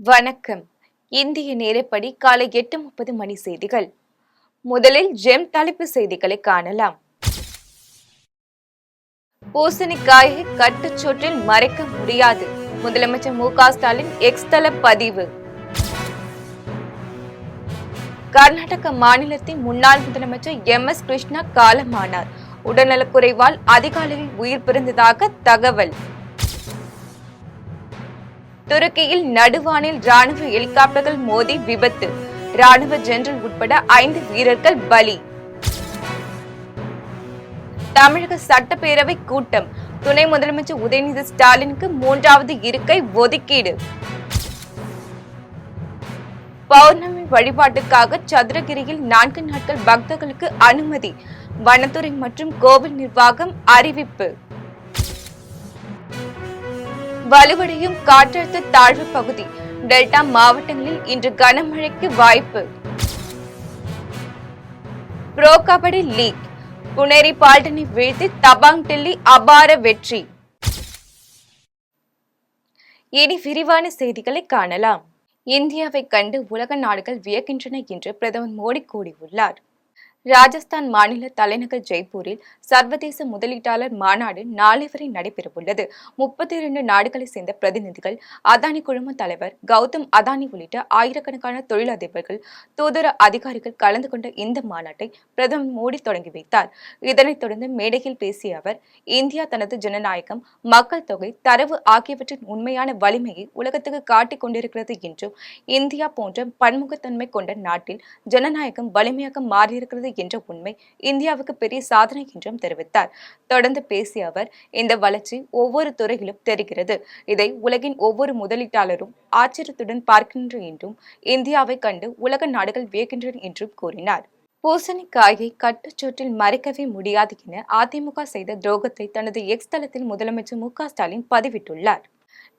வணக்கம். இந்திய நேரப்படி காலை 8:30 மணி செய்திகள். முதலில் ஜெம் தலைப்புச் செய்திகளை காணலாம். பூசணிக்காயை கட்டுச்சோற்றில் மறைக்க முடியாது. முதலமைச்சர் மு.க.ஸ்டாலின் எக்ஸ் தள பதிவு. கர்நாடக மாநிலத்தின் முன்னாள் முதலமைச்சர் எம்.எஸ். கிருஷ்ணா காலமானார். உடல்நலக்குறைவால் அதிகாலையில் உயிர் பிறந்ததாக தகவல். துருக்கியில் நடுவானில் ராணுவ ஹெலிகாப்டர்கள் மோதி விபத்து. ராணுவ ஜெனரல் உட்பட 5 வீரர்கள் பலி. தமிழக சட்டப்பேரவை கூட்டம். துணை முதலமைச்சர் உதயநிதி ஸ்டாலினுக்கு 3வது இருக்கை ஒதுக்கீடு. பௌர்ணமி வழிபாட்டுக்காக சதுரகிரியில் 4 நாட்கள் பக்தர்களுக்கு அனுமதி. வனத்துறை மற்றும் கோவில் நிர்வாகம் அறிவிப்பு. வலுவடையும் காற்றழுத்த தாழ்வு பகுதி. டெல்டா மாவட்டங்களில் இன்று கனமழைக்கு வாய்ப்பு. Pro kabaddi league. புனேரி பால்டனை வீழ்த்தி தபாங் டெல்லி அபார வெற்றி. இனி விரிவான செய்திகளை காணலாம். இந்தியாவை கண்டு உலக நாடுகள் வியக்கின்றன என்று பிரதமர் மோடி கூறியுள்ளார். ராஜஸ்தான் மாநில தலைநகர் ஜெய்ப்பூரில் சர்வதேச முதலீட்டாளர் மாநாடு நாளை வரை நடைபெறவுள்ளது. 32 நாடுகளை சேர்ந்த பிரதிநிதிகள், அதானி குழும தலைவர் கௌதம் அதானி உள்ளிட்ட ஆயிரக்கணக்கான தொழிலதிபர்கள், தூதர அதிகாரிகள் கலந்து கொண்ட இந்த மாநாட்டை பிரதமர் மோடி தொடங்கி வைத்தார். இதனைத் தொடர்ந்து மேடையில் பேசிய அவர், இந்தியா தனது ஜனநாயகம், மக்கள் தொகை, தரவு ஆகியவற்றின் உண்மையான வலிமையை உலகத்துக்கு காட்டிக் கொண்டிருக்கிறது என்றும், இந்தியா போன்ற பன்முகத்தன்மை கொண்ட நாட்டில் ஜனநாயகம் வலிமையாக மாறியிருக்கிறது என்ற உண்மை இந்தியாவுக்கு பெரிய சாதனை என்றும் தெரிவித்தார். தொடர்ந்து பேசிய அவர், இந்த வளர்ச்சி ஒவ்வொரு துறையிலும் தெரிகிறது. இதை உலகின் ஒவ்வொரு முதலீட்டாளரும் ஆச்சரியத்துடன் பார்க்கின்றனர் என்றும், இந்தியாவை கண்டு உலக நாடுகள் வியக்கின்றன என்றும் கூறினார். பூசணிக்காயை கட்டுச்சோற்றில் மறைக்கவே முடியாது என அதிமுக செய்த துரோகத்தை தனது எக்ஸ் தளத்தில் முதலமைச்சர் மு.க.ஸ்டாலின் பதிவிட்டுள்ளார்.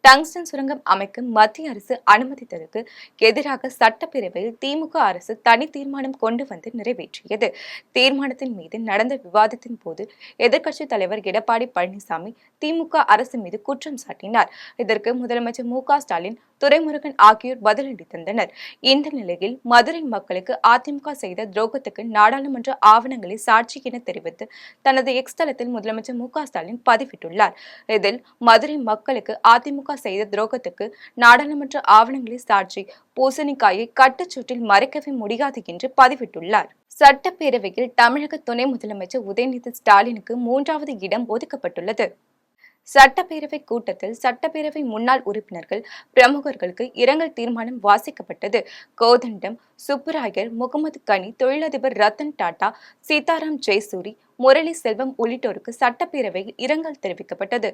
டங்ஸ்டன் சுரங்கம் அமைக்க மத்திய அரசு அனுமதித்ததற்கு எதிராக சட்டப்பேரவையில் திமுக அரசு தனி தீர்மானம் கொண்டு வந்து நிறைவேற்றியது. தீர்மானத்தின் மீது நடந்த விவாதத்தின் போது எதிர்க்கட்சித் தலைவர் எடப்பாடி பழனிசாமி திமுக அரசு மீது குற்றம் சாட்டினார். இதற்கு முதலமைச்சர் மு.க.ஸ்டாலின், துரைமுருகன் ஆகியோர் பதிலடி தந்தனர். இந்த நிலையில் மதுரை மக்களுக்கு அதிமுக செய்த துரோகத்துக்கு நாடாளுமன்ற ஆவணங்களை சாட்சி என தெரிவித்து தனது எக்ஸ் தளத்தில் முதலமைச்சர் மு.க.ஸ்டாலின் பதிவிட்டுள்ளார். இதில் மதுரை மக்களுக்கு அதிமுக செய்த துரோகத்துக்கு நாடாளுமன்ற ஆவணங்களை சாட்சி, பூசணிக்காயை கட்டுச்சோற்றில் மறைக்கவே முடியாது என்று பதிவிட்டுள்ளார். சட்டப்பேரவையில் தமிழக துணை முதலமைச்சர் உதயநிதி ஸ்டாலினுக்கு 3வது இடம் ஒதுக்கப்பட்டுள்ளது. சட்டப்பேரவை கூட்டத்தில் சட்டப்பேரவை முன்னாள் உறுப்பினர்கள், பிரமுகர்களுக்கு இரங்கல் தீர்மானம் வாசிக்கப்பட்டது. கோதண்டம், சுப்புராயர், முகமது கனி, தொழிலதிபர் ரத்தன் டாடா, சீதாராம் ஜெயசூரி, முரளி செல்வம் உள்ளிட்டோருக்கு சட்டப்பேரவையில் இரங்கல் தெரிவிக்கப்பட்டது.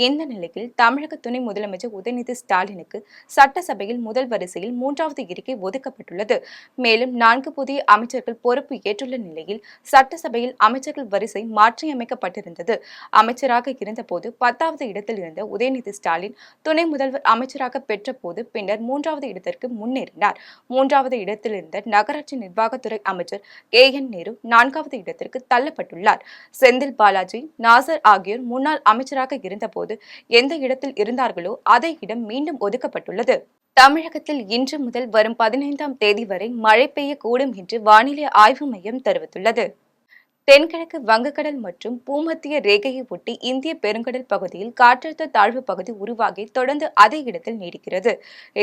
இந்த நிலையில் தமிழக துணை முதலமைச்சர் உதயநிதி ஸ்டாலினுக்கு சட்டசபையில் முதல் வரிசையில் 3வது இருக்கை ஒதுக்கப்பட்டுள்ளது. மேலும் 4 புதிய அமைச்சர்கள் பொறுப்பு ஏற்றுள்ள நிலையில் சட்டசபையில் அமைச்சர்கள் வரிசை மாற்றியமைக்கப்பட்டிருந்தது. அமைச்சராக இருந்தபோது 10வது இடத்தில் இருந்த உதயநிதி ஸ்டாலின் துணை முதல்வர் அமைச்சராக பெற்ற போது பின்னர் 3வது இடத்திற்கு முன்னேறினார். 3வது இடத்தில் இருந்த நகராட்சி நிர்வாகத்துறை அமைச்சர் KN நேரு 4வது இடத்திற்கு தள்ளப்பட்டுள்ளார். செந்தில் பாலாஜி, நாசர் ஆகியோர் முன்னாள் அமைச்சராக இருந்தபோது எந்த இடத்தில் இருந்தார்களோ அதே இடம் மீண்டும் ஒதுக்கப்பட்டுள்ளது. தமிழகத்தில் இன்று முதல் வரும் 15ஆம் தேதி வரை மழை பெய்யக்கூடும் என்று வானிலை ஆய்வு மையம் தெரிவித்துள்ளது. தென்கிழக்கு வங்கக்கடல் மற்றும் பூமத்திய ரேகையை ஒட்டி இந்திய பெருங்கடல் பகுதியில் காற்றழுத்த தாழ்வு பகுதி உருவாகி தொடர்ந்து அதே இடத்தில் நீடிக்கிறது.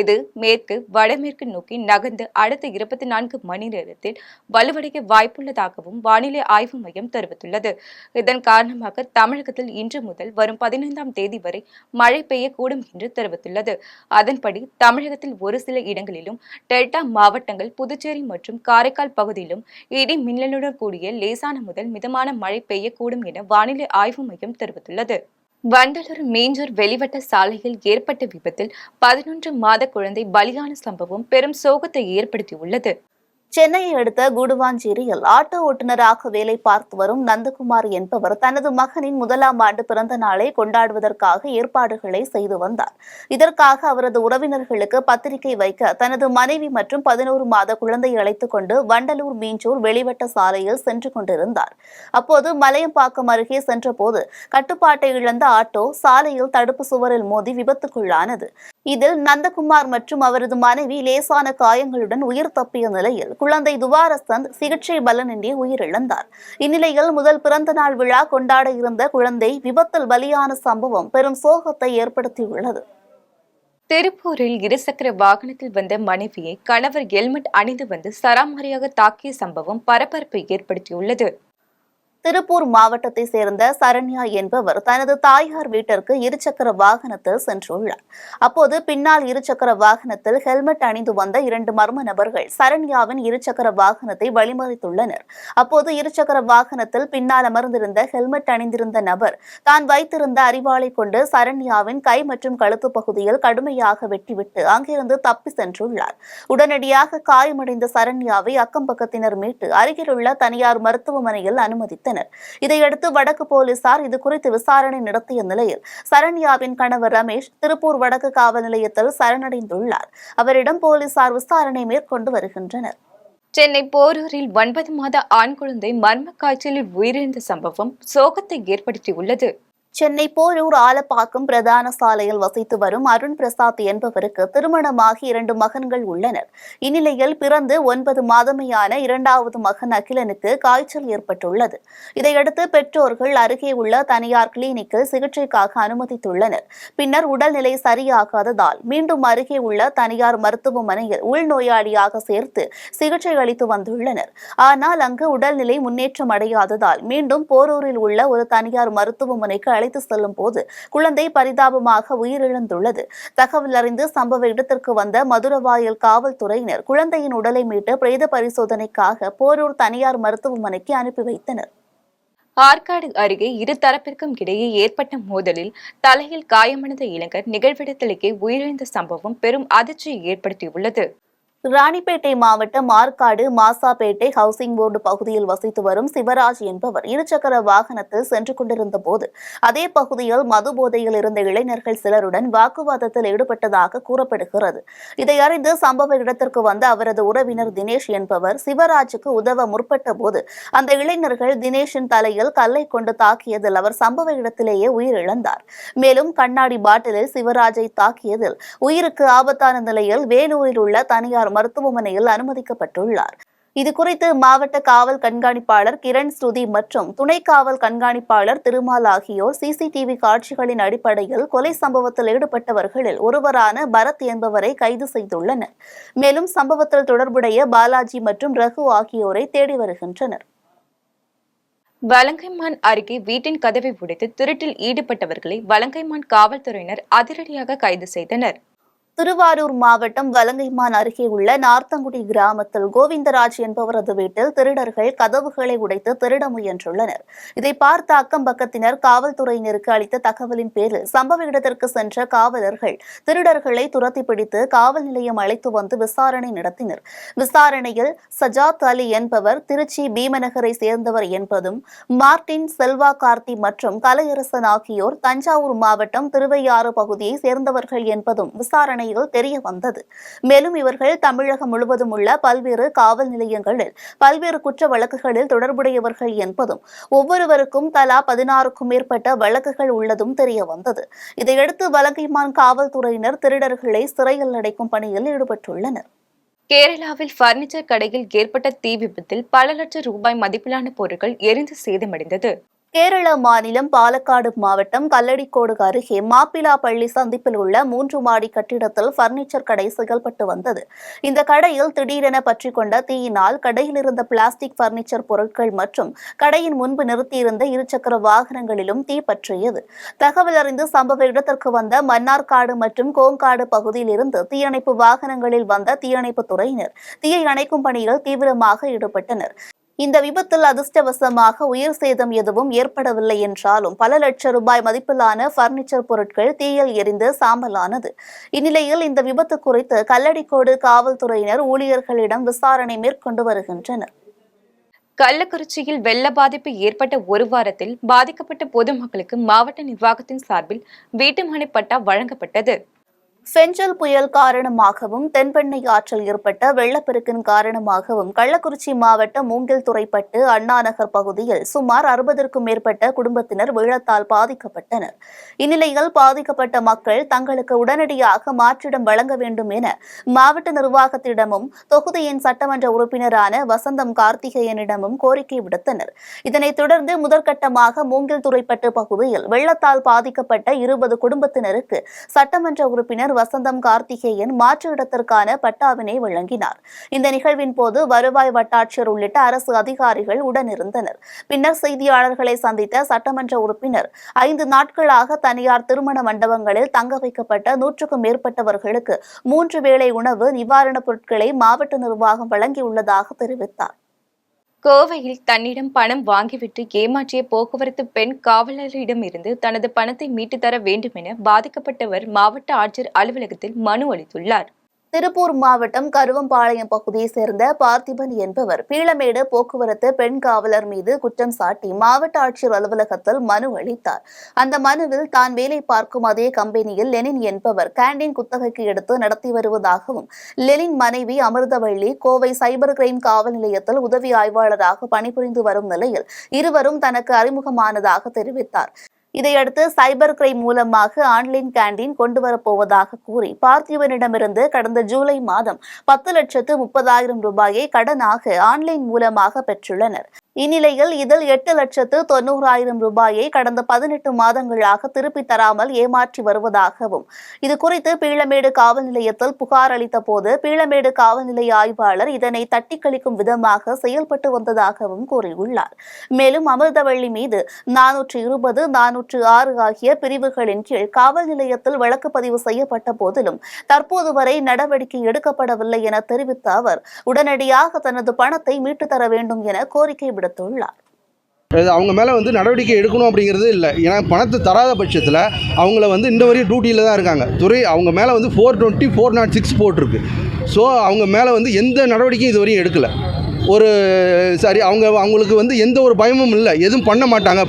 இது மேற்கு வடமேற்கு நோக்கி நகர்ந்து அடுத்த 24 மணி நேரத்தில் வலுவடைய வாய்ப்புள்ளதாகவும் வானிலை ஆய்வு மையம் தெரிவித்துள்ளது. இதன் காரணமாக தமிழகத்தில் இன்று முதல் வரும் 15ஆம் தேதி வரை மழை பெய்யக்கூடும் என்று தெரிவித்துள்ளது. அதன்படி தமிழகத்தில் ஒரு சில இடங்களிலும், டெல்டா மாவட்டங்கள், புதுச்சேரி மற்றும் காரைக்கால் பகுதியிலும் இடி மின்னலுடன் கூடிய லேசான முதல் மிதமான மழை பெய்யக்கூடும் என வானிலை ஆய்வு மையம் தெரிவித்துள்ளது. வண்டலூர் மீஞ்சூர் வெளிவட்ட சாலையில் ஏற்பட்ட விபத்தில் 11 மாத குழந்தை பலியான சம்பவம் பெரும் சோகத்தை ஏற்படுத்தியுள்ளது. சென்னையை அடுத்த கூடுவாஞ்சேரியில் ஆட்டோ ஓட்டுநராக வேலை பார்த்து வரும் நந்தகுமார் என்பவர் தனது மகனின் 1ஆம் ஆண்டு பிறந்த நாளை கொண்டாடுவதற்காக ஏற்பாடுகளை செய்து வந்தார். இதற்காக அவரது உறவினர்களுக்கு பத்திரிகை வைக்க தனது மனைவி மற்றும் 11 மாத குழந்தையை அழைத்துக் கொண்டு வண்டலூர் மீஞ்சூர் வெளிவட்ட சாலையில் சென்று கொண்டிருந்தார். அப்போது மலையம்பாக்கம் அருகே சென்றபோது கட்டுப்பாட்டை இழந்த ஆட்டோ சாலையில் தடுப்பு சுவரில் மோதி விபத்துக்குள்ளானது. இதில் நந்தகுமார் மற்றும் அவரது மனைவி லேசான காயங்களுடன் உயிர் தப்பிய நிலையில் குழந்தை துவாரசந்த் சிகிச்சை பலனின்றி உயிரிழந்தார். இந்நிலையில் முதல் பிறந்த நாள் விழா கொண்டாட இருந்த குழந்தை விபத்தில் பலியான சம்பவம் பெரும் சோகத்தை ஏற்படுத்தியுள்ளது. திருப்பூரில் இருசக்கர வாகனத்தில் வந்த மனைவியை கணவர் ஹெல்மெட் அணிந்து வந்து சராமாரியாக தாக்கிய சம்பவம் பரபரப்பை ஏற்படுத்தியுள்ளது. திருப்பூர் மாவட்டத்தை சேர்ந்த சரண்யா என்பவர் தனது தாயார் வீட்டிற்கு இருசக்கர வாகனத்தில் சென்றுள்ளார். அப்போது பின்னால் இருசக்கர வாகனத்தில் ஹெல்மெட் அணிந்து வந்த 2 மர்ம நபர்கள் சரண்யாவின் இருசக்கர வாகனத்தை வழிமறித்துள்ளனர். அப்போது இருசக்கர வாகனத்தில் பின்னால் அமர்ந்திருந்த ஹெல்மெட் அணிந்திருந்த நபர் தான் வைத்திருந்த அரிவாளை கொண்டு சரண்யாவின் கை மற்றும் கழுத்து பகுதியில் கடுமையாக வெட்டிவிட்டு அங்கிருந்து தப்பி சென்றுள்ளார். உடனடியாக காயமடைந்த சரண்யாவை அக்கம் பக்கத்தினர் மீட்டு அருகிலுள்ள தனியார் மருத்துவமனையில் அனுமதித்தனர். இதையடுத்து வடக்கு போலீசார் இதுகுறித்து விசாரணை நடத்திய நிலையில் சரண்யாவின் கணவர் ரமேஷ் திருப்பூர் வடக்கு காவல் நிலையத்தில் சரணடைந்துள்ளார். அவரிடம் போலீசார் விசாரணை மேற்கொண்டு வருகின்றனர். சென்னை போரூரில் 9 மாத ஆண் குழந்தை மர்ம காய்ச்சலில் உயிரிழந்த சம்பவம் சோகத்தை ஏற்படுத்தியுள்ளது. சென்னை போரூர் ஆலப்பாக்கம் பிரதான சாலையில் வசித்து வரும் அருண் பிரசாத் என்பவருக்கு திருமணமாகி 2 மகன்கள் உள்ளனர். இந்நிலையில் பிறந்து 9 மாதமேயான 2வது மகன் அகிலனுக்கு காய்ச்சல் ஏற்பட்டுள்ளது. இதையடுத்து பெற்றோர்கள் அருகே உள்ள தனியார் கிளினிக்கில் சிகிச்சைக்காக அனுமதித்துள்ளனர். பின்னர் உடல்நிலை சரியாகாததால் மீண்டும் அருகே உள்ள தனியார் மருத்துவமனையில் உள்நோயாளியாக சேர்த்து சிகிச்சை அளித்து வந்துள்ளனர். ஆனால் அங்கு உடல்நிலை முன்னேற்றம் அடையாததால் மீண்டும் போரூரில் உள்ள ஒரு தனியார் மருத்துவமனைக்கு அழைத்து செல்லும் போது குழந்தை பரிதாபமாக உயிரிழந்துள்ளது. தகவல் அறிந்து சம்பவ இடத்திற்கு வந்த மதுரவாயல் காவல்துறையினர் குழந்தையின் உடலை மீட்டு பிரேத பரிசோதனைக்காக போரூர் தனியார் மருத்துவமனைக்கு அனுப்பி வைத்தனர். ஆற்காடு அருகே இரு தரப்பிற்கும் இடையே ஏற்பட்ட மோதலில் தலையில் காயமடைந்த இளைஞர் நிகழ்விடத்திலேயே உயிரிழந்த சம்பவம் பெரும் அதிர்ச்சியை ஏற்படுத்தியுள்ளது. ராணிப்பேட்டை மாவட்டம் ஆற்காடு மாசாப்பேட்டை ஹவுசிங் போர்டு பகுதியில் வசித்து வரும் சிவராஜ் என்பவர் இருசக்கர வாகனத்தில் சென்று கொண்டிருந்த போது அதே பகுதியில் மது போதையில் இருந்த இளைஞர்கள் சிலருடன் வாக்குவாதத்தில் ஈடுபட்டதாக கூறப்படுகிறது. இதை அறிந்து சம்பவ இடத்திற்கு வந்த அவரது உறவினர் தினேஷ் என்பவர் சிவராஜுக்கு உதவ முற்பட்ட போது அந்த இளைஞர்கள் தினேஷின் தலையில் கல்லை கொண்டு தாக்கியதில் அவர் சம்பவ இடத்திலேயே உயிரிழந்தார். மேலும் கண்ணாடி பாட்டிலில் சிவராஜை தாக்கியதில் உயிருக்கு ஆபத்தான நிலையில் வேலூரில் உள்ள தனியார் மருத்துவமனையில் அனுமதிக்கப்பட்டுள்ளார். இதுகுறித்து மாவட்ட காவல் கண்காணிப்பாளர் கிரண் ஸ்ருதி மற்றும் துணை காவல் கண்காணிப்பாளர் திருமால் ஆகியோர் சிசிடிவி காட்சிகளின் அடிப்படையில் கொலை சம்பவத்தில் ஈடுபட்டவர்களில் ஒருவரான பரத் என்பவரை கைது செய்துள்ளனர். மேலும் சம்பவத்தில் தொடர்புடைய பாலாஜி மற்றும் ரகு ஆகியோரை தேடி வருகின்றனர். வலங்கைமான் அருகே வீட்டின் கதவை உடைத்து திருட்டில் ஈடுபட்டவர்களை வலங்கைமான் காவல்துறையினர் அதிரடியாக கைது செய்தனர். திருவாரூர் மாவட்டம் வலங்கைமான் அருகே உள்ள நார்த்தங்குடி கிராமத்தில் கோவிந்தராஜ் என்பவரது வீட்டில் திருடர்கள் கதவுகளை உடைத்து திருட முயன்றுள்ளனர். இதை பார்த்த அக்கம் பக்கத்தினர் காவல்துறையினருக்கு அளித்த தகவலின் பேரில் சம்பவ இடத்திற்கு சென்ற காவலர்கள் திருடர்களை துரத்தி பிடித்து காவல் நிலையம் அழைத்து வந்து விசாரணை நடத்தினர். விசாரணையில் சஜாத் அலி என்பவர் திருச்சி பீமநகரை சேர்ந்தவர் என்பதும், மார்டின் செல்வா கார்த்தி மற்றும் கலையரசன் ஆகியோர் தஞ்சாவூர் மாவட்டம் திருவையாறு பகுதியை சேர்ந்தவர்கள் என்பதும் விசாரணை தெரிய வந்தது. மேலும் இவர்கள் தமிழகம் முழுவதும் உள்ள பல்வேறு காவல் நிலையங்களில் பல்வேறு குற்ற வழக்குகளில் தொடர்புடையவர்கள் என்பதும், ஒவ்வொருவருக்கும் தலா 16க்கும் மேற்பட்ட வழக்குகள் உள்ளதும் தெரிய வந்தது. இதையடுத்து வலங்கைமான் காவல்துறையினர் திருடர்களை சிறையில் அடைக்கும் பணியில் ஈடுபட்டுள்ளனர். கேரளாவில் பர்னிச்சர் கடையில் ஏற்பட்ட தீ விபத்தில் பல லட்சம் ரூபாய் மதிப்பிலான பொருட்கள் எரிந்து சேதமடைந்தது. கேரள மாநிலம் பாலக்காடு மாவட்டம் கல்லடிக்கோடு அருகே மாப்பிலாப்பள்ளி சந்திப்பில் உள்ள 3 மாடி கட்டிடத்தில் பர்னிச்சர் கடை செயல்பட்டு வந்தது. இந்த கடையில் திடீரென பற்றிக் கொண்ட தீயினால் கடையில் இருந்த பிளாஸ்டிக் பர்னிச்சர் பொருட்கள் மற்றும் கடையின் முன்பு நிறுத்தியிருந்த இருசக்கர வாகனங்களிலும் தீ பற்றியது. தகவல் அறிந்து சம்பவ இடத்திற்கு வந்த மன்னார்காடு மற்றும் கோங்காடு பகுதியில் இருந்து தீயணைப்பு வாகனங்களில் வந்த தீயணைப்பு துறையினர் தீயை அணைக்கும் பணியில் தீவிரமாக ஈடுபட்டனர். இந்த விபத்தில் அதிர்ஷ்டவசமாக உயிர் சேதம் எதுவும் ஏற்படவில்லை என்றாலும் பல லட்சம் ரூபாய் மதிப்பிலான பர்னிச்சர் பொருட்கள் தீயில் எரிந்து சாம்பலானது. இந்நிலையில் இந்த விபத்து குறித்து கல்லடிக்கோடு காவல்துறையினர் ஊழியர்களிடம் விசாரணை மேற்கொண்டு வருகின்றனர். கள்ளக்குறிச்சியில் வெள்ள பாதிப்பு ஏற்பட்ட ஒரு வாரத்தில் பாதிக்கப்பட்ட பொதுமக்களுக்கு மாவட்ட நிர்வாகத்தின் சார்பில் வீட்டுமனை பட்டா வழங்கப்பட்டது. பெஞ்சல் புயல் காரணமாகவும் தென்பெண்ணை ஆற்றில் ஏற்பட்ட வெள்ளப்பெருக்கின் காரணமாகவும் கள்ளக்குறிச்சி மாவட்டம் மூங்கில் துறைப்பட்டு அண்ணாநகர் பகுதியில் சுமார் 60க்கும் மேற்பட்ட குடும்பத்தினர் வெள்ளத்தால் பாதிக்கப்பட்டனர். இந்நிலையில் பாதிக்கப்பட்ட மக்கள் தங்களுக்கு உடனடியாக மாற்றிடம் வழங்க வேண்டும் என மாவட்ட நிர்வாகத்திடமும் தொகுதியின் சட்டமன்ற உறுப்பினரான வசந்தம் கார்த்திகேயனிடமும் கோரிக்கை விடுத்தனர். இதனைத் தொடர்ந்து முதற்கட்டமாக மூங்கில் துறைப்பட்டு பகுதியில் வெள்ளத்தால் பாதிக்கப்பட்ட 20 குடும்பத்தினருக்கு சட்டமன்ற உறுப்பினர் வசந்தம் கார்த்திகேயன் மாற்று இடத்திற்கான பட்டாவினை வழங்கினார். இந்த நிகழ்வின் போது வருவாய் வட்டாட்சியர் உள்ளிட்ட அரசு அதிகாரிகள் உடனிருந்தனர். பின்னர் செய்தியாளர்களை சந்தித்த சட்டமன்ற உறுப்பினர் 5 நாட்களாக தனியார் திருமண மண்டபங்களில் தங்க வைக்கப்பட்ட 100க்கும் மேற்பட்டவர்களுக்கு 3 வேளை உணவு நிவாரணப் பொருட்களை மாவட்ட நிர்வாகம் வழங்கியுள்ளதாக தெரிவித்தார். கோவையில் தன்னிடம் பணம் வாங்கிவிட்டு ஏமாற்றிய போக்குவரத்து பெண் காவலரிடமிருந்து தனது பணத்தை மீட்டுத் தர வேண்டும் என பாதிக்கப்பட்டவர் மாவட்ட ஆட்சியர் அலுவலகத்தில் மனு அளித்துள்ளார். திருப்பூர் மாவட்டம் கருவம்பாளையம் பகுதியைச் சேர்ந்த பார்த்திபன் என்பவர் பீளமேடு போக்குவரத்து பெண் காவலர் மீது குற்றம் சாட்டி மாவட்ட ஆட்சியர் அலுவலகத்தில் மனு அளித்தார். அந்த மனுவில் தான் வேலை பார்க்கும் அதே கம்பெனியில் லெனின் என்பவர் கேண்டீன் குத்தகைக்கு எடுத்து நடத்தி வருவதாகவும், லெனின் மனைவி அமிர்தவள்ளி கோவை சைபர் கிரைம் காவல் நிலையத்தில் உதவி ஆய்வாளராக பணிபுரிந்து வரும் நிலையில் இருவரும் தனக்கு அறிமுகமானதாக தெரிவித்தார். இதையடுத்து சைபர் கிரைம் மூலமாக ஆன்லைன் கேண்டீன் கொண்டுவரப்போவதாக கூறி பார்த்திபனிடமிருந்து கடந்த ஜூலை மாதம் 10,30,000 ரூபாயை கடனாக ஆன்லைன் மூலமாக பெற்றுள்ளனர். இந்நிலையில் இதில் 8,90,000 ரூபாயை கடந்த 18 மாதங்களாக திருப்பித் தராமல் ஏமாற்றி வருவதாகவும், இதுகுறித்து பீளமேடு காவல் நிலையத்தில் புகார் அளித்த போது பீளமேடு காவல் நிலைய ஆய்வாளர் இதனை தட்டிக்கழிக்கும் விதமாக செயல்பட்டு வந்ததாகவும் கூறியுள்ளார். மேலும் அமிர்தவள்ளி மீது 420, 406 ஆகிய பிரிவுகளின் கீழ் காவல் நிலையத்தில் வழக்கு பதிவு செய்யப்பட்ட போதிலும் தற்போது வரை நடவடிக்கை எடுக்கப்படவில்லை என தெரிவித்த அவர் உடனடியாக தனது பணத்தை மீட்டுத் தர வேண்டும் என கோரிக்கை விடுத்துள்ளார். அவங்க மேலே நடவடிக்கை எடுக்கணும் அப்படிங்கிறது இல்லை. ஏன்னா பணத்தை தராத பட்சத்தில் அவங்கள இந்த வரையும் டியூட்டியில் தான் இருக்காங்க. துறை அவங்க மேலே 420, 406 போட்டிருக்கு. ஸோ அவங்க மேலே எந்த நடவடிக்கையும் இது வரையும் எடுக்கலை. அவங்களுக்கு எந்த ஒரு பயமும் இல்லை, எதுவும் பண்ண மாட்டாங்க.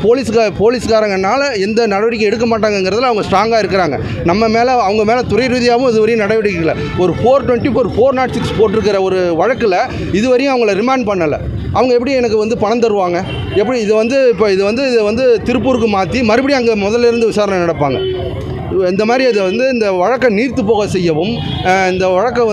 போலீஸ்காரங்கனால எந்த நடவடிக்கை எடுக்க மாட்டாங்கங்கிறதுல அவங்க ஸ்ட்ராங்காக இருக்கிறாங்க. அவங்க மேலே துறை ரீதியாகவும் இதுவரையும் நடவடிக்கை இல்லை. ஒரு 424, 406 போட்டிருக்கிற ஒரு வழக்கில் இதுவரையும் அவங்கள ரிமாண்ட் பண்ணலை. அவங்க எப்படி எனக்கு பணம் தருவாங்க? எப்படி இது திருப்பூருக்கு மாற்றி மறுபடியும் அங்கே முதல்ல இருந்து விசாரணை நடப்பாங்க. இந்த மாதிரி அதை இந்த வழக்கை நீர்த்து போக செய்யவும், இந்த வழக்கை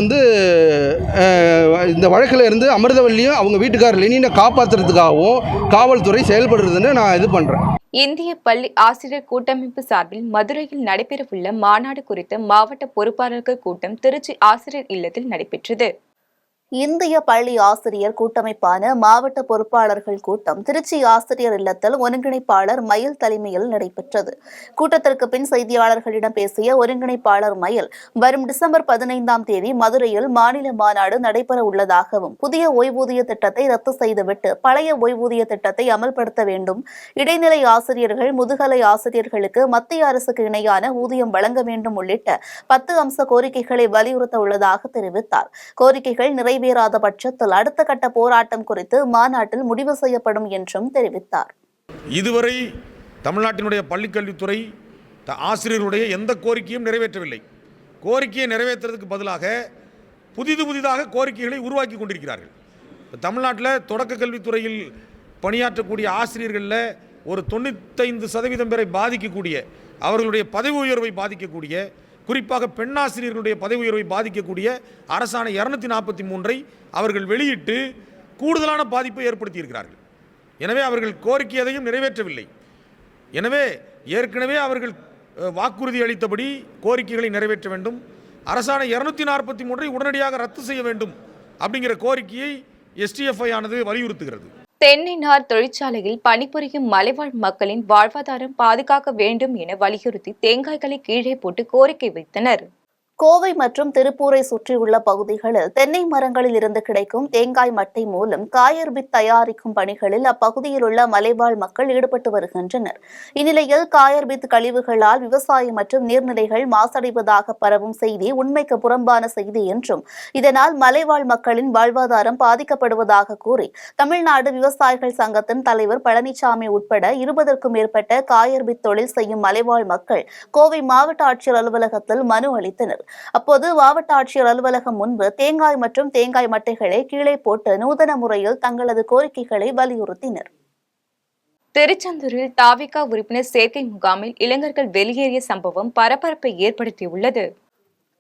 இந்த வழக்கில் இருந்து அமிர்தவள்ளியும் அவங்க வீட்டுக்காரர் லெனினை காப்பாற்றுறதுக்காகவும் காவல்துறை செயல்படுறதுன்னு நான் இது பண்ணுறேன். இந்திய பள்ளி ஆசிரியர் கூட்டமைப்பு சார்பில் மதுரையில் நடைபெறவுள்ள மாநாடு குறித்த மாவட்ட பொறுப்பாளர்கள் கூட்டம் திருச்சி ஆசிரியர் இல்லத்தில் நடைபெற்றது. இந்திய பள்ளி ஆசிரியர் கூட்டமைப்பான மாவட்ட பொறுப்பாளர்கள் கூட்டம் திருச்சி ஆசிரியர் இல்லத்தில் ஒருங்கிணைப்பாளர் மயில் தலைமையில் நடைபெற்றது. கூட்டத்திற்கு பின் செய்தியாளர்களிடம் பேசிய ஒருங்கிணைப்பாளர் மயில், வரும் டிசம்பர் 15ஆம் தேதி மதுரையில் மாநில மாநாடு நடைபெற உள்ளதாகவும், புதிய ஓய்வூதிய திட்டத்தை ரத்து செய்துவிட்டு பழைய ஓய்வூதிய திட்டத்தை அமல்படுத்த வேண்டும், இடைநிலை ஆசிரியர்கள், முதுகலை ஆசிரியர்களுக்கு மத்திய அரசுக்கு இணையான ஊதியம் வழங்க வேண்டும் உள்ளிட்ட 10 அம்ச கோரிக்கைகளை வலியுறுத்த உள்ளதாக தெரிவித்தார். கோரிக்கைகள் நிறைவேறாத பட்சத்தில் அடுத்த கட்ட போராட்டம் குறித்து மாநாட்டில் முடிவு செய்யப்படும் என்றும் தெரிவித்தார். இதுவரை தமிழ்நாட்டினுடைய பள்ளிக்கல்வித்துறை ஆசிரியர்களுடைய எந்த கோரிக்கையும் நிறைவேற்றவில்லை. கோரிக்கையை நிறைவேற்றுறதுக்கு பதிலாக புதிதாக கோரிக்கைகளை உருவாக்கி கொண்டிருக்கிறார்கள். தமிழ்நாட்டில் தொடக்க கல்வித்துறையில் பணியாற்றக்கூடிய ஆசிரியர்களில் ஒரு 95% பேரை பாதிக்கக்கூடிய, அவர்களுடைய பதவி உயர்வை பாதிக்கக்கூடிய, குறிப்பாக பெண்ணாசிரியர்களுடைய பதவி உயர்வை பாதிக்கக்கூடிய அரசாணை 243 அவர்கள் வெளியிட்டு கூடுதலான பாதிப்பை ஏற்படுத்தியிருக்கிறார்கள். எனவே அவர்கள் கோரிக்கை எதையும் நிறைவேற்றவில்லை. எனவே ஏற்கனவே அவர்கள் வாக்குறுதி அளித்தபடி கோரிக்கைகளை நிறைவேற்ற வேண்டும், அரசாணை 243 உடனடியாக ரத்து செய்ய வேண்டும் அப்படிங்கிற கோரிக்கையை STFI ஆனது வலியுறுத்துகிறது. தென்னைநார் தொழிற்சாலையில் பணிபுரியும் மலைவாழ் மக்களின் வாழ்வாதாரம் பாதுகாக்க வேண்டும் என வலியுறுத்தி தேங்காய்களை கீழே போட்டு கோரிக்கை வைத்தனர். கோவை மற்றும் திருப்பூரை சுற்றியுள்ள பகுதிகளில் தென்னை மரங்களில் இருந்து கிடைக்கும் தேங்காய் மட்டை மூலம் காயர்பித் தயாரிக்கும் பணிகளில் அப்பகுதியில் உள்ள மலைவாழ் மக்கள் ஈடுபட்டு வருகின்றனர். இந்நிலையில் காயர்பித் கழிவுகளால் விவசாயம் மற்றும் நீர்நிலைகள் மாசடைவதாக பரவும் செய்தி உண்மைக்கு புறம்பான செய்தி என்றும், இதனால் மலைவாழ் மக்களின் வாழ்வாதாரம் பாதிக்கப்படுவதாக கூறி தமிழ்நாடு விவசாயிகள் சங்கத்தின் தலைவர் பழனிசாமி உட்பட 20க்கும் மேற்பட்ட காயர்பித் தொழில் செய்யும் மலைவாழ் மக்கள் கோவை மாவட்ட ஆட்சியர் அலுவலகத்தில் மனு அளித்தனர். அப்போது மாவட்ட ஆட்சியர் அலுவலகம் முன்பு தேங்காய் மற்றும் தேங்காய் மட்டைகளை கீழே போட்டு நூதன முறையில் தங்களது கோரிக்கைகளை வலியுறுத்தினர். திருச்செந்தூரில் தாவிக உறுப்பினர் சேர்க்கை முகாமில் இளைஞர்கள் வெளியேறிய சம்பவம் பரபரப்பை ஏற்படுத்தியுள்ளது.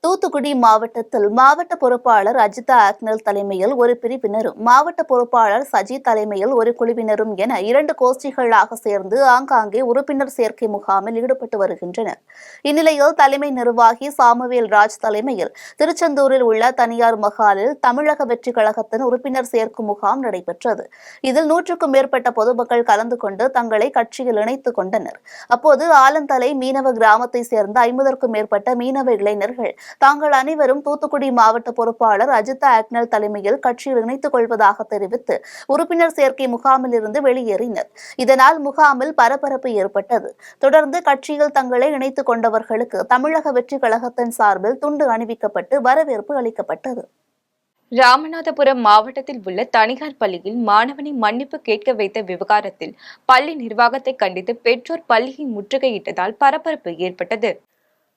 தூத்துக்குடி மாவட்டத்தில் மாவட்ட பொறுப்பாளர் அஜிதா ஆக்னல் தலைமையில் ஒரு பிரிவினரும் மாவட்ட பொறுப்பாளர் சஜி தலைமையில் ஒரு குழுவினரும் என 2 கோஷ்டிகளாக சேர்ந்து ஆங்காங்கே உறுப்பினர் சேர்க்கை முகாமில் ஈடுபட்டு வருகின்றனர். இந்நிலையில் தலைமை நிர்வாகி சாமுவேல் ராஜ் தலைமையில் திருச்செந்தூரில் உள்ள தனியார் மகாலில் தமிழக வெற்றி கழகத்தின் உறுப்பினர் சேர்க்கும் முகாம் நடைபெற்றது. இதில் 100க்கும் மேற்பட்ட பொதுமக்கள் கலந்து கொண்டு தங்களை கட்சியில் இணைத்துக் கொண்டனர். அப்போது ஆலந்தலை மீனவ கிராமத்தை சேர்ந்த 50க்கும் மேற்பட்ட மீனவ இளைஞர்கள் தாங்கள் அனைவரும் தூத்துக்குடி மாவட்ட பொறுப்பாளர் அஜிதா ஆக்னல் தலைமையில் கட்சியில் இணைத்துக் கொள்வதாக தெரிவித்து உறுப்பினர் சேர்க்கை முகாமில் இருந்து வெளியேறினர். இதனால் முகாமில் பரபரப்பு ஏற்பட்டது. தொடர்ந்து கட்சியில் தங்களை இணைத்துக் கொண்டவர்களுக்கு தமிழக வெற்றி கழகத்தின் சார்பில் துண்டு அணிவிக்கப்பட்டு வரவேற்பு அளிக்கப்பட்டது. ராமநாதபுரம் மாவட்டத்தில் உள்ள தனியார் பள்ளியில் மாணவனை மன்னிப்பு கேட்க வைத்த விவகாரத்தில் பள்ளி நிர்வாகத்தை கண்டித்து பெற்றோர் பள்ளியை முற்றுகையிட்டதால் பரபரப்பு ஏற்பட்டது.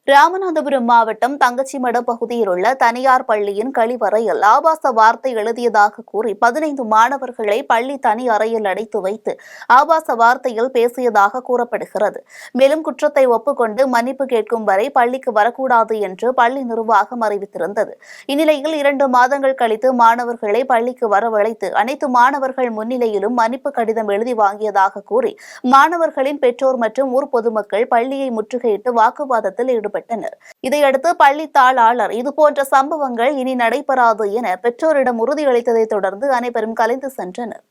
ராமநாதபுரம் மாவட்டம் தங்கச்சிமடம் பகுதியில் உள்ள தனியார் பள்ளியின் கழிவறையில் ஆபாச வார்த்தை எழுதியதாக கூறி 15 மாணவர்களை பள்ளி தனி அறையில் அடைத்து வைத்து ஆபாச வார்த்தையில் பேசியதாக கூறப்படுகிறது. மேலும் குற்றத்தை ஒப்புக்கொண்டு மன்னிப்பு கேட்கும் வரை பள்ளிக்கு வரக்கூடாது என்று பள்ளி நிர்வாகம் அறிவித்திருந்தது. இந்நிலையில் 2 மாதங்கள் கழித்து மாணவர்களை பள்ளிக்கு வரவழைத்து அனைத்து மாணவர்கள் முன்னிலையிலும் மன்னிப்பு கடிதம் எழுதி வாங்கியதாக கூறி மாணவர்களின் பெற்றோர் மற்றும் ஊர் பொதுமக்கள் பள்ளியை முற்றுகையிட்டு வாக்குவாதத்தில் ஈடுபட்டனர். இதையடுத்து பள்ளி தாளாளர் இதுபோன்ற சம்பவங்கள் இனி நடைபெறாது என பெற்றோரிடம் உறுதியளித்ததை தொடர்ந்து அனைவரும் கலைந்து சென்றனர்.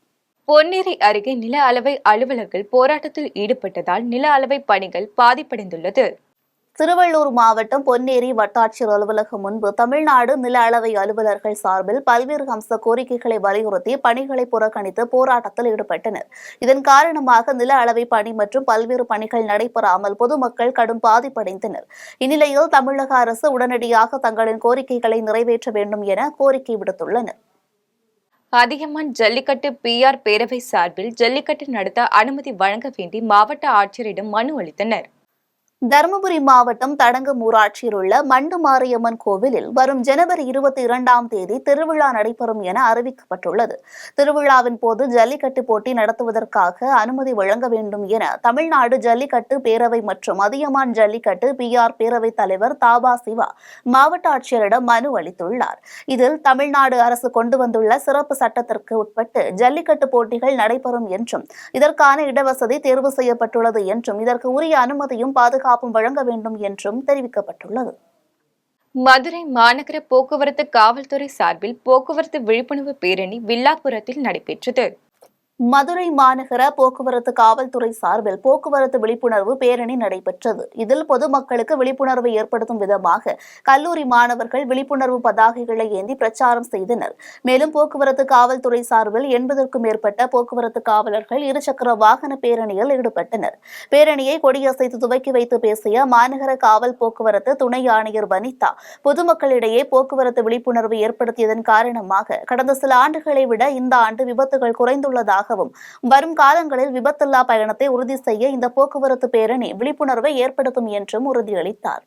பொன்னேரி அருகே நில அளவை அலுவலர்கள் போராட்டத்தில் ஈடுபட்டதால் நில அளவை பணிகள் பாதிப்படைந்துள்ளது. திருவள்ளூர் மாவட்டம் பொன்னேரி வட்டாட்சியர் அலுவலகம் முன்பு தமிழ்நாடு நில அளவை அலுவலர்கள் சார்பில் பல்வேறு அம்ச கோரிக்கைகளை வலியுறுத்தி பணிகளை புறக்கணித்து போராட்டத்தில் ஈடுபட்டனர். இதன் காரணமாக நில அளவை பணி மற்றும் பல்வேறு பணிகள் நடைபெறாமல் பொதுமக்கள் கடும் பாதிப்படைந்தனர். இந்நிலையில் தமிழக அரசு உடனடியாக தங்களின் கோரிக்கைகளை நிறைவேற்ற வேண்டும் என கோரிக்கை விடுத்துள்ளனர். அதியமான் ஜல்லிக்கட்டு PR பேரவை சார்பில் ஜல்லிக்கட்டு நடத்த அனுமதி வழங்க வேண்டி மாவட்ட ஆட்சியரிடம் மனு அளித்தனர். தருமபுரி மாவட்டம் தடங்கம் ஊராட்சியில் உள்ள மண்டு மாரியம்மன் கோவிலில் வரும் ஜனவரி 22ஆம் தேதி திருவிழா நடைபெறும் என அறிவிக்கப்பட்டுள்ளது. திருவிழாவின் போது ஜல்லிக்கட்டு போட்டி நடத்துவதற்காக அனுமதி வழங்க வேண்டும் என தமிழ்நாடு ஜல்லிக்கட்டு பேரவை மற்றும் அதியமான் ஜல்லிக்கட்டு PR பேரவை தலைவர் தாபா சிவா மாவட்ட ஆட்சியரிடம் மனு அளித்துள்ளார். இதில் தமிழ்நாடு அரசு கொண்டு வந்துள்ள சிறப்பு சட்டத்திற்கு உட்பட்டு ஜல்லிக்கட்டு போட்டிகள் நடைபெறும் என்றும் இதற்கான இடவசதி தேர்வு செய்யப்பட்டுள்ளது என்றும் இதற்கு உரிய அனுமதியும் பாதுகாப்பும் வழங்க வேண்டும் என்றும் தெரிவிக்கப்பட்டுள்ளது. மதுரை மாநகர போக்குவரத்து காவல்துறை சார்பில் போக்குவரத்து விழிப்புணர்வு பேரணி வில்லாபுரத்தில் நடைபெற்றது. மதுரை மாநகர போக்குவரத்து காவல்துறை சார்பில் போக்குவரத்து விழிப்புணர்வு பேரணி நடைபெற்றது. இதில் பொதுமக்களுக்கு விழிப்புணர்வை ஏற்படுத்தும் விதமாக கல்லூரி மாணவர்கள் விழிப்புணர்வு பதாகைகளை ஏந்தி பிரச்சாரம் செய்தனர். மேலும் போக்குவரத்து காவல்துறை சார்பில் 80க்கும் மேற்பட்ட போக்குவரத்து காவலர்கள் இருசக்கர வாகன பேரணியில் ஈடுபட்டனர். பேரணியை கொடியசைத்து துவக்கி வைத்து பேசிய மாநகர காவல் போக்குவரத்து துணை ஆணையர் வனிதா, பொதுமக்களிடையே போக்குவரத்து விழிப்புணர்வு ஏற்படுத்தியதன் காரணமாக கடந்த சில ஆண்டுகளை விட இந்த ஆண்டு விபத்துகள் குறைந்துள்ளதாக வரும் காலங்களில் விபத்தில்லா பயணத்தை உறுதி செய்ய இந்த போக்குவரத்து பேரணி விழிப்புணர்வை ஏற்படுத்தும் என்றும் உறுதியளித்தார்.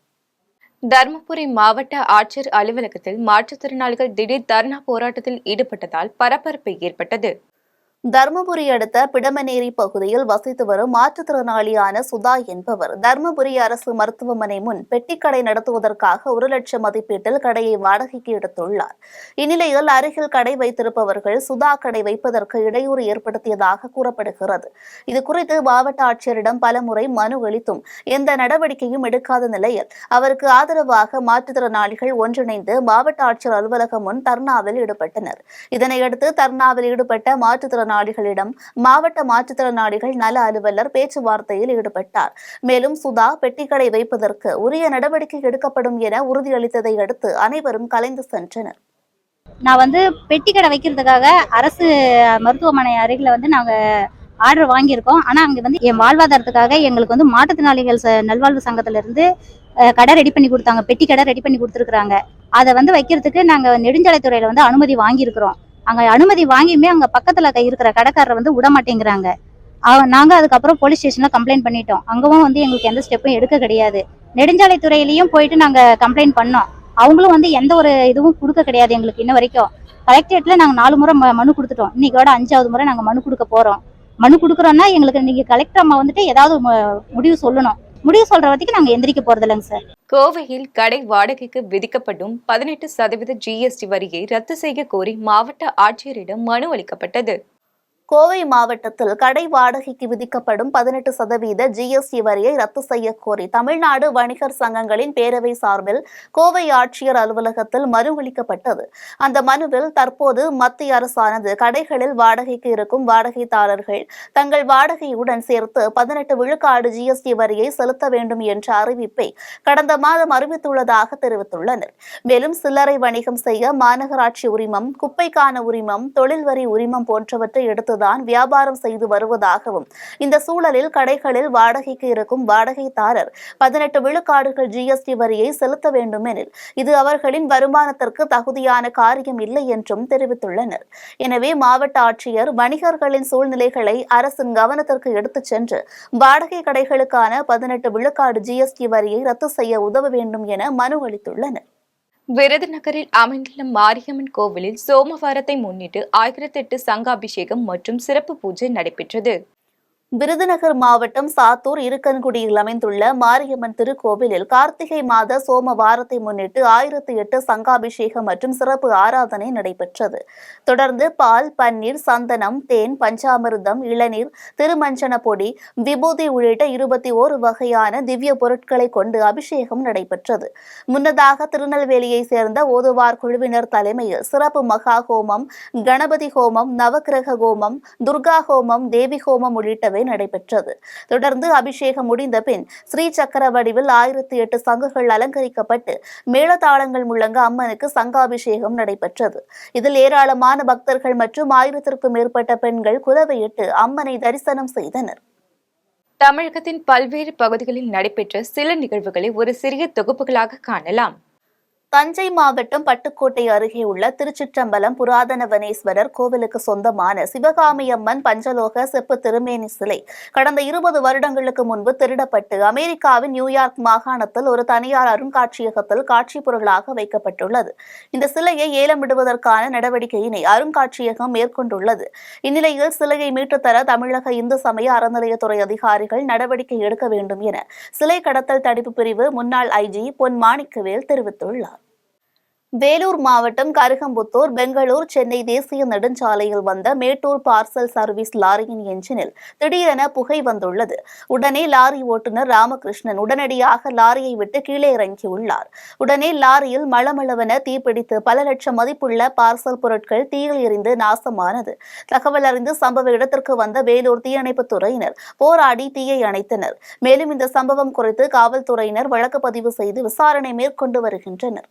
தருமபுரி மாவட்ட ஆட்சியர் அலுவலகத்தில் மாற்றுத்திறனாளிகள் திடீர் தர்ணா போராட்டத்தில் ஈடுபட்டதால் பரபரப்பு ஏற்பட்டது. தர்மபுரி அடுத்த பிடமனேரி பகுதியில் வசித்து வரும் மாற்றுத்திறனாளியான சுதா என்பவர் தர்மபுரி அரசு மருத்துவமனை முன் பெட்டிக்கடை நடத்துவதற்காக 1 லட்சம் மதிப்பீட்டில் கடையை வாடகைக்கு எடுத்துள்ளார். இந்நிலையில் அருகில் கடை வைத்திருப்பவர்கள் சுதா கடை வைப்பதற்கு இடையூறு ஏற்படுத்தியதாக கூறப்படுகிறது. இதுகுறித்து மாவட்ட ஆட்சியரிடம் பலமுறை மனு அளித்தும் எந்த நடவடிக்கையும் எடுக்காத நிலையில் அவருக்கு ஆதரவாக மாற்றுத்திறனாளிகள் ஒன்றிணைந்து மாவட்ட ஆட்சியர் அலுவலகம் முன் தர்ணாவில் ஈடுபட்டனர். இதனையடுத்து தர்ணாவில் ஈடுபட்ட மாற்றுத்திறனாளிகளிடம் மாவட்ட மாற்றுத்திறனாளிகள் நல அலுவலர் பேச்சுவார்த்தையில் ஈடுபட்டார். மேலும் சுதா பெட்டிக்கடை வைப்பதற்கு உரிய நடவடிக்கை எடுக்கப்படும் என உறுதியளித்ததை அடுத்து அனைவரும் கலைந்து சென்றனர். நான் பெட்டிக்கடை வைக்கிறதுக்காக அரசு மருத்துவமனை அருகில் நாங்க ஆர்டர் வாங்கியிருக்கோம். ஆனா அங்க என் வாழ்வாதாரத்துக்காக எங்களுக்கு மாற்றுத்திறனாளிகள் நல்வாழ்வு சங்கத்துல இருந்து கடை ரெடி பண்ணி கொடுத்தாங்க, பெட்டி கடை ரெடி பண்ணி கொடுத்துருக்காங்க. அதை வைக்கிறதுக்கு நாங்க நெடுஞ்சாலைத்துறையில அனுமதி வாங்கியிருக்கிறோம். அங்க அனுமதி வாங்கியுமே அங்க பக்கத்துல இருக்கிற கடைக்காரர் விட மாட்டேங்கிறாங்க. நாங்க அதுக்கப்புறம் போலீஸ் ஸ்டேஷன்ல கம்ப்ளைண்ட் பண்ணிட்டோம். அங்கவும் எங்களுக்கு எந்த ஸ்டெப்பும் எடுக்க கிடையாது. நெடுஞ்சாலைத்துறையிலையும் போயிட்டு நாங்க கம்ப்ளைண்ட் பண்ணோம். அவங்களும் வந்து எந்த ஒரு இதுவும் கொடுக்க கிடையாது எங்களுக்கு இன்ன வரைக்கும். கலெக்டரேட்ல நாங்க 4 முறை மனு கொடுத்துட்டோம். இன்னைக்கோட 5வது முறை நாங்க மனு கொடுக்க போறோம். மனு கொடுக்குறோம்னா எங்களுக்கு நீங்க கலெக்டர் அம்மா வந்துட்டு ஏதாவது முடிவு சொல்லணும். முடிவு சொல்ற வரைக்கும் நாங்க எந்திரிக்க போறது இல்லைங்க சார். கோவையில் கடை வாடகைக்கு விதிக்கப்படும் 18% GST வரியை ரத்து செய்ய கோரி மாவட்ட ஆட்சியரிடம் மனு அளிக்கப்பட்டது. கோவை மாவட்டத்தில் கடை வாடகைக்கு விதிக்கப்படும் 18% GST வரியை ரத்து செய்ய கோரி தமிழ்நாடு வணிகர் சங்கங்களின் பேரவை சார்பில் கோவை ஆட்சியர் அலுவலகத்தில் மனு அளிக்கப்பட்டது. அந்த மனுவில் தற்போது மத்திய அரசானது கடைகளில் வாடகைக்கு இருக்கும் வாடகைதாரர்கள் தங்கள் வாடகையுடன் சேர்த்து 18 விழுக்காடு GST வரியை செலுத்த வேண்டும் என்ற அறிவிப்பை கடந்த மாதம் அறிவித்துள்ளதாக தெரிவித்துள்ளனர். மேலும் சில்லறை வணிகம் செய்ய மாநகராட்சி உரிமம், குப்பைக்கான உரிமம், தொழில் வரி உரிமம் போன்றவற்றை எடுத்து தான் வியாபாரம் செய்து வருவதாகவும், இந்த சூழலில் கடைகளில் வாடகைக்கு இருக்கும் வாடகைதாரர் 18 விழுக்காடுகள் GST வரியை செலுத்த வேண்டுமெனில் இது அவர்களின் வருமானத்திற்கு தகுதியான காரியம் இல்லை என்றும் தெரிவித்துள்ளனர். எனவே மாவட்ட ஆட்சியர் வணிகர்களின் சூழ்நிலைகளை அரசின் கவனத்திற்கு எடுத்துச் சென்று வாடகை கடைகளுக்கான 18 விழுக்காடு GST வரியை ரத்து செய்ய உதவ வேண்டும் என மனு அளித்துள்ளனர். விருதுநகரில் அமைந்துள்ள மாரியம்மன் கோவிலில் சோமவாரத்தை முன்னிட்டு 1008 சங்காபிஷேகம் மற்றும் சிறப்பு பூஜை நடைபெற்றது. விருதுநகர் மாவட்டம் சாத்தூர் இருக்கன்குடியில் அமைந்துள்ள மாரியம்மன் திருக்கோவிலில் கார்த்திகை மாத சோமவாரத்தை முன்னிட்டு 1008 சங்காபிஷேகம் மற்றும் சிறப்பு ஆராதனை நடைபெற்றது. தொடர்ந்து பால், பன்னீர், சந்தனம், தேன், பஞ்சாமிர்தம், இளநீர், திருமஞ்சன பொடி, விபூதி உள்ளிட்ட 21 வகையான திவ்ய பொருட்களை கொண்டு அபிஷேகம் நடைபெற்றது. முன்னதாக திருநெல்வேலியை சேர்ந்த ஓதுவார் குழுவினர் தலைமையில் சிறப்பு மகா ஹோமம், கணபதி ஹோமம், நவக்கிரக ஹோமம், துர்கா ஹோமம், தேவி ஹோமம் உள்ளிட்டவை நடைபெற்றது. தொடர்ந்து அபிஷேகம் முடிந்த பின் ஸ்ரீ சக்கர வடிவில் 1008 சங்குகள் அலங்கரிக்கப்பட்டு மேளதாளங்கள் முழங்க அம்மனுக்கு சங்காபிஷேகம் நடைபெற்றது. இதில் ஏராளமான பக்தர்கள் மற்றும் 1000க்கும் மேற்பட்ட பெண்கள் குலவையிட்டு அம்மனை தரிசனம் செய்தனர். தமிழகத்தின் பல்வேறு பகுதிகளில் நடைபெற்ற சில நிகழ்வுகளை ஒரு சிறிய தொகுப்புகளாக காணலாம். தஞ்சை மாவட்டம் பட்டுக்கோட்டை அருகே உள்ள திருச்சிற்றம்பலம் புராதன வனேஸ்வரர் கோவிலுக்கு சொந்தமான சிவகாமி அம்மன் பஞ்சலோக செப்பு திருமேனி சிலை கடந்த 20 வருடங்களுக்கு முன்பு திருடப்பட்டு அமெரிக்காவின் நியூயார்க் மாகாணத்தில் ஒரு தனியார் அருங்காட்சியகத்தில் காட்சி பொருளாக வைக்கப்பட்டுள்ளது. இந்த சிலையை ஏலம் விடுவதற்கான நடவடிக்கையினை அருங்காட்சியகம் மேற்கொண்டுள்ளது. இந்நிலையில் சிலையை மீட்டுத்தர தமிழக இந்து சமய அறநிலையத்துறை அதிகாரிகள் நடவடிக்கை எடுக்க வேண்டும் என சிலை கடத்தல் தடுப்பு பிரிவு முன்னாள் IG பொன் மாணிக்கவேல் தெரிவித்துள்ளார். வேலூர் மாவட்டம் கருகம்புத்தூர், பெங்களூர், சென்னை தேசிய நெடுஞ்சாலையில் வந்த மேட்டூர் பார்சல் சர்வீஸ் லாரியின் என்ஜினில் திடீரென புகை வந்துள்ளது. உடனே லாரி ஓட்டுநர் ராமகிருஷ்ணன் உடனடியாக லாரியை விட்டு கீழே இறங்கியுள்ளார். உடனே லாரியில் மளமளவென தீப்பிடித்து பல லட்சம் மதிப்புள்ள பார்சல் பொருட்கள் தீயில் எரிந்து நாசமானது. தகவல் அறிந்து சம்பவ இடத்திற்கு வந்த வேலூர் தீயணைப்புத் துறையினர் போராடி தீயை அணைத்தனர். மேலும் இந்த சம்பவம் குறித்து காவல்துறையினர் வழக்கு பதிவு செய்து விசாரணை மேற்கொண்டு வருகின்றனர்.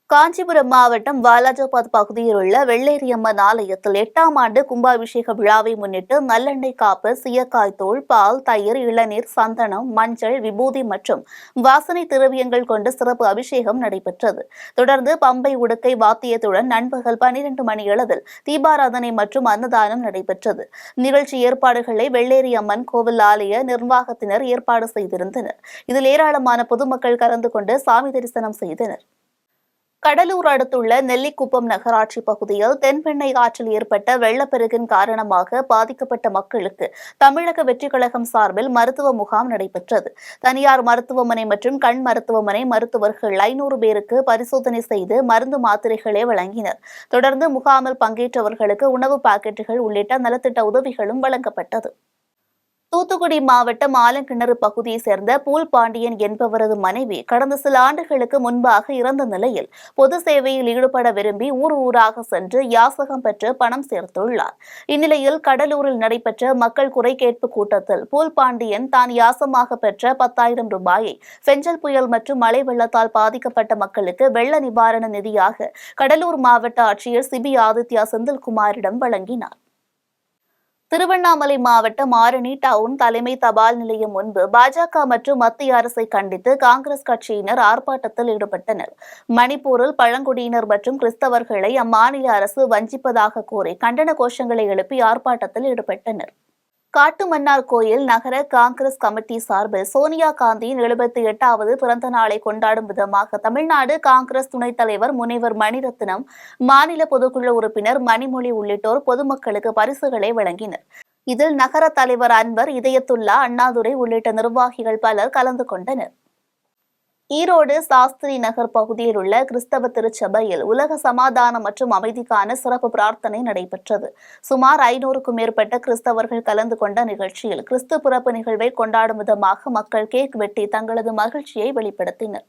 காஞ்சிபுரம் மாவட்டம் வாலாஜாபாத் பகுதியில் உள்ள வெள்ளேரியம்மன் ஆலயத்தில் 8ஆம் ஆண்டு கும்பாபிஷேக விழாவை முன்னிட்டு நல்லெண்ணெய் காப்பு, சீயக்காய் தூள், பால், தயிர், இளநீர், சந்தனம், மஞ்சள், விபூதி மற்றும் வாசனை திரவியங்கள் கொண்டு சிறப்பு அபிஷேகம் நடைபெற்றது. தொடர்ந்து பம்பை உடுக்கை வாத்தியத்துடன் நண்பகல் 12 மணியளவில் தீபாராதனை மற்றும் அன்னதானம் நடைபெற்றது. நிகழ்ச்சி ஏற்பாடுகளை வெள்ளேரியம்மன் கோவில் ஆலய நிர்வாகத்தினர் ஏற்பாடு செய்திருந்தனர். இதில் ஏராளமான பொதுமக்கள் கலந்து கொண்டு சாமி தரிசனம் செய்தனர். கடலூர் அடுத்துள்ள நெல்லிக்குப்பம் நகராட்சி பகுதியில் தென்பெண்ணை ஆற்றில் ஏற்பட்ட வெள்ளப்பெருக்கின் காரணமாக பாதிக்கப்பட்ட மக்களுக்கு தமிழக வெற்றிக் கழகம் சார்பில் மருத்துவ முகாம் நடைபெற்றது. தனியார் மருத்துவமனை மற்றும் கண் மருத்துவமனை மருத்துவர்கள் 500 பேருக்கு பரிசோதனை செய்து மருந்து மாத்திரைகளை வழங்கினர். தொடர்ந்து முகாமில் பங்கேற்றவர்களுக்கு உணவு பாக்கெட்டுகள் உள்ளிட்ட நலத்திட்ட உதவிகளும் வழங்கப்பட்டது. தூத்துக்குடி மாவட்டம் ஆலங்கிணறு பகுதியை சேர்ந்த பூல் பாண்டியன் என்பவரது மனைவி கடந்த சில ஆண்டுகளுக்கு முன்பாக இறந்த நிலையில் பொது சேவையில் ஈடுபட விரும்பி ஊராக சென்று யாசகம் பெற்று பணம் சேர்த்துள்ளார். இந்நிலையில் கடலூரில் நடைபெற்ற மக்கள் குறை கேட்பு கூட்டத்தில் பூல் பாண்டியன் தான் யாசமாக பெற்ற 10,000 ரூபாயை பெஞ்சல் புயல் மற்றும் மழை வெள்ளத்தால் பாதிக்கப்பட்ட மக்களுக்கு வெள்ள நிவாரண நிதியாக கடலூர் மாவட்ட ஆட்சியர் சிபி ஆதித்யா செந்தில்குமாரிடம் வழங்கினார். திருவண்ணாமலை மாவட்டம் ஆரணி டவுன் தலைமை தபால் நிலையம் முன்பு பாஜக மற்றும் மத்திய அரசை கண்டித்து காங்கிரஸ் கட்சியினர் ஆர்ப்பாட்டத்தில் ஈடுபட்டனர். மணிப்பூரில் பழங்குடியினர் மற்றும் கிறிஸ்தவர்களை அம்மாநில அரசு வஞ்சிப்பதாக கூறி கண்டன கோஷங்களை எழுப்பி ஆர்ப்பாட்டத்தில் ஈடுபட்டனர். காட்டுமன்னார் கோயில் நகர காங்கிரஸ் கமிட்டி சார்பில் சோனியா காந்தியின் 78வது பிறந்த நாளை கொண்டாடும் விதமாக தமிழ்நாடு காங்கிரஸ் துணைத் தலைவர் முனைவர் மணிரத்னம், மாநில பொதுக்குழு உறுப்பினர் மணிமொழி உள்ளிட்டோர் பொதுமக்களுக்கு பரிசுகளை வழங்கினர். இதில் நகர தலைவர் அன்வர், இதயத்துல்லா, அண்ணாதுரை உள்ளிட்ட நிர்வாகிகள் பலர் கலந்து கொண்டனர். ஈரோடு சாஸ்திரி நகர் பகுதியில் உள்ள கிறிஸ்தவ திருச்சபையில் உலக சமாதானம் மற்றும் அமைதிக்கான சிறப்பு பிரார்த்தனை நடைபெற்றது. சுமார் 500க்கும் மேற்பட்ட கிறிஸ்தவர்கள் கலந்து கொண்ட நிகழ்ச்சியில் கிறிஸ்து பிறப்பு நிகழ்வை கொண்டாடும் விதமாக மக்கள் கேக் வெட்டி தங்களது மகிழ்ச்சியை வெளிப்படுத்தினர்.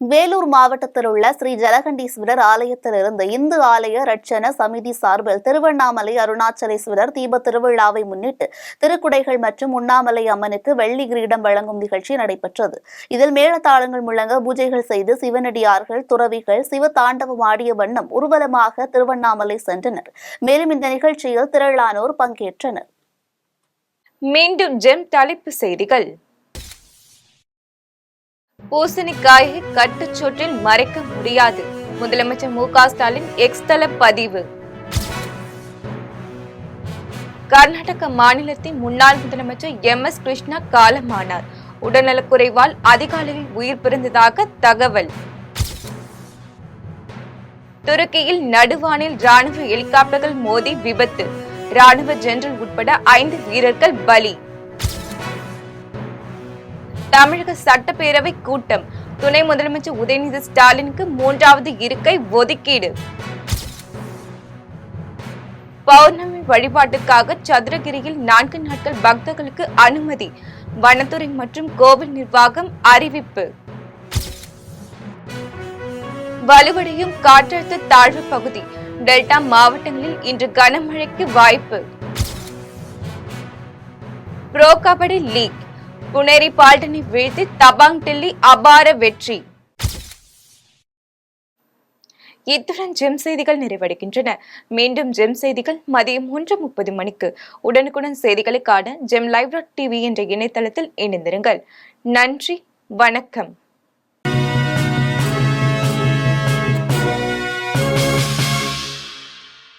வேலூர் மாவட்டத்தில் உள்ள ஸ்ரீ ஜலகண்டீஸ்வரர் ஆலயத்திலிருந்து இந்து ஆலய ரட்சண சமிதி சார்பில் திருவண்ணாமலை அருணாச்சலேஸ்வரர் தீப திருவிழாவை முன்னிட்டு திருக்குடைகள் மற்றும் உண்ணாமலை அம்மனுக்கு வெள்ளி கிரீடம் வழங்கும் நிகழ்ச்சி நடைபெற்றது. இதில் மேளதாளங்கள் முழங்க பூஜைகள் செய்து சிவனடியார்கள், துறவிகள் சிவ தாண்டவம் ஆடிய வண்ணம் ஊர்வலமாக திருவண்ணாமலை சென்றனர். மேலும் இந்த நிகழ்ச்சியில் திரளானோர் பங்கேற்றனர். மீண்டும் ஜெம் தலைப்பு செய்திகள். பூசணிக்காயை கட்டுச்சோற்றில் மறைக்க முடியாது, முதலமைச்சர் மு.க. ஸ்டாலின் எக்ஸ் தள பதிவு. கர்நாடக மாநிலத்தின் முன்னாள் முதலமைச்சர் எம்.எஸ். கிருஷ்ணா காலமானார். உடல்நலக்குறைவால் அதிகாலையில் உயிர் பிறந்ததாக தகவல். துருக்கியில் நடுவானில் ராணுவ ஹெலிகாப்டர்கள் மோதி விபத்து, ராணுவ ஜெனரல் உட்பட 5 வீரர்கள் பலி. தமிழக சட்டப்பேரவை கூட்டம், துணை முதலமைச்சர் உதயநிதி ஸ்டாலினுக்கு 3வது இருக்கை ஒதுக்கீடு. பௌர்ணமி வழிபாட்டுக்காக சதுரகிரியில் 4 நாட்கள் பக்தர்களுக்கு அனுமதி, வனத்துறை மற்றும் கோவில் நிர்வாகம் அறிவிப்பு. வலுவடையும் காற்றழுத்த தாழ்வு பகுதி, டெல்டா மாவட்டங்களில் இன்று கனமழைக்கு வாய்ப்பு. ப்ரோ கபடி லீக், புனேரி பால்டனை வீழ்த்தி தபாங் டெல்லி அபார வெற்றி. இத்துடன் ஜெம் செய்திகள் நிறைவடைகின்றன. மீண்டும் ஜெம் செய்திகள் மதியம் 1:30 மணிக்கு. உடனுக்குடன் செய்திகளை காண ஜெம் லைவ்.tv என்ற இணையதளத்தில் இணைந்திருங்கள். நன்றி, வணக்கம்.